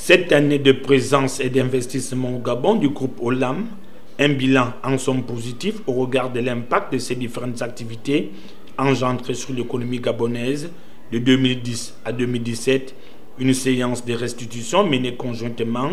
Cette année de présence et d'investissement au Gabon du groupe Olam, un bilan en somme positif au regard de l'impact de ces différentes activités engendrées sur l'économie gabonaise de 2010 à 2017, une séance de restitution menée conjointement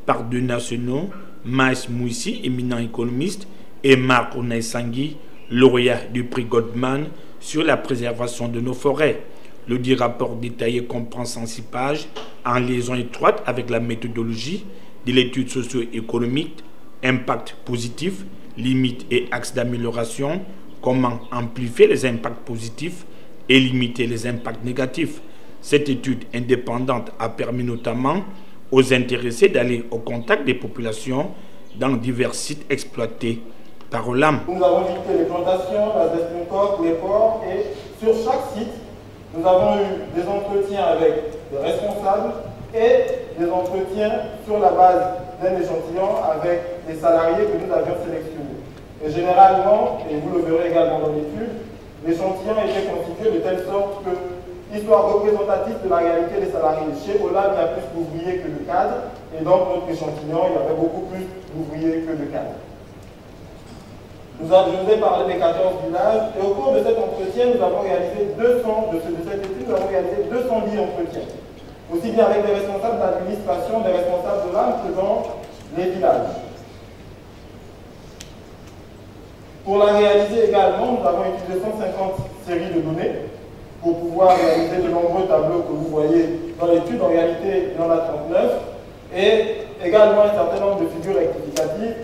par deux nationaux, Maïs Mouissi, éminent économiste, et Marc Onaïsangui, lauréat du prix Goldman sur la préservation de nos forêts. Le dit rapport détaillé comprend 106 pages en liaison étroite avec la méthodologie de l'étude socio-économique, impact positif, limites et axes d'amélioration, comment amplifier les impacts positifs et limiter les impacts négatifs. Cette étude indépendante a permis notamment aux intéressés d'aller au contact des populations dans divers sites exploités par Olam. Nous avons visité les plantations, la Destincoque, les ports, et sur chaque site, nous avons eu des entretiens avec des responsables et des entretiens sur la base d'un échantillon avec des salariés que nous avions sélectionnés. Et généralement, et vous le verrez également dans l'étude, l'échantillon était constitué de telle sorte que il soit représentatif de la réalité des salariés. Chez Olam, il y a plus d'ouvriers que de cadres, et dans notre échantillon, il y avait beaucoup plus d'ouvriers que de cadres. Je vous ai parlé des 14 villages, et au cours de cet entretien, nous avons réalisé 210 entretiens, aussi bien avec des responsables d'administration, des responsables de l'âme que dans les villages. Pour la réaliser également, nous avons utilisé 150 séries de données pour pouvoir réaliser de nombreux tableaux que vous voyez dans l'étude. En réalité, il y en a 39, et également un certain nombre de figures explicatives,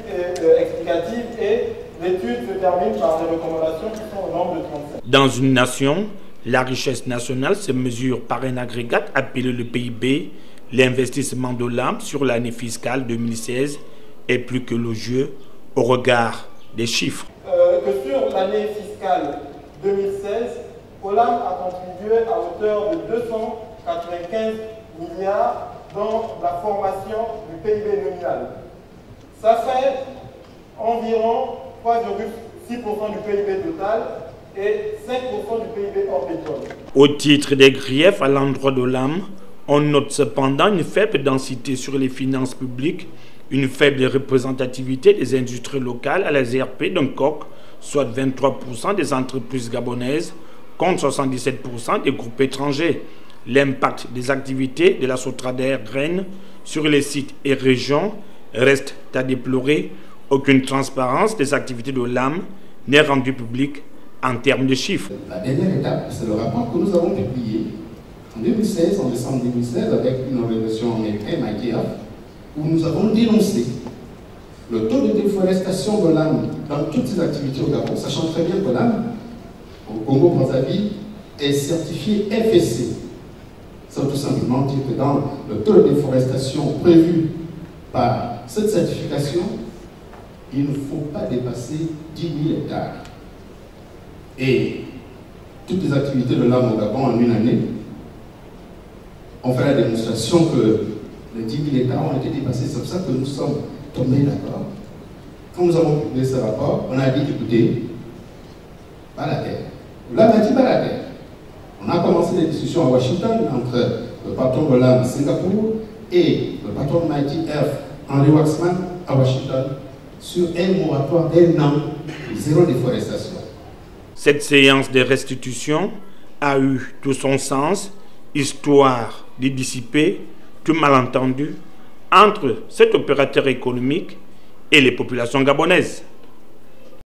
et l'étude se termine par des recommandations qui sont au nombre de 37. Dans une nation, la richesse nationale se mesure par un agrégat appelé le PIB. L'investissement de l'Olam sur l'année fiscale 2016 est plus que élogieux au regard des chiffres. Que sur l'année fiscale 2016, Olam a contribué à hauteur de 295 milliards dans la formation du PIB nominal. Ça fait environ 3,6% du PIB total et 5% du PIB hors pétrole. Au titre des griefs à l'endroit de l'Olam, on note cependant une faible densité sur les finances publiques, une faible représentativité des industries locales à la ZRP d'un COC, soit 23% des entreprises gabonaises, contre 77% des groupes étrangers. L'impact des activités de la Sotrader Graines sur les sites et régions reste à déplorer. Aucune transparence des activités de l'Olam n'est rendue publique en termes de chiffres. La dernière étape, c'est le rapport que nous avons publié en 2016, en décembre 2016, avec une organisation américaine, IKEA, où nous avons dénoncé le taux de déforestation de l'Olam dans toutes ses activités au Gabon, sachant très bien que l'Olam, au Congo-Brazzaville, est certifié FSC. Ça veut tout simplement dire que dans le taux de déforestation prévu par cette certification, il ne faut pas dépasser 10 000 hectares. Et toutes les activités de l'Olam au Gabon en une année ont fait la démonstration que les 10 000 hectares ont été dépassés. C'est pour ça que nous sommes tombés d'accord. Quand nous avons publié ce rapport, on a dit, écoutez, pas la terre. L'Olam a dit pas la terre. On a commencé des discussions à Washington entre le patron de l'Olam à Singapour et le patron de Mighty Earth, Henry Waxman, à Washington, sur un moratoire d'un an, zéro déforestation. Cette séance de restitution a eu tout son sens, histoire de dissiper tout malentendu entre cet opérateur économique et les populations gabonaises.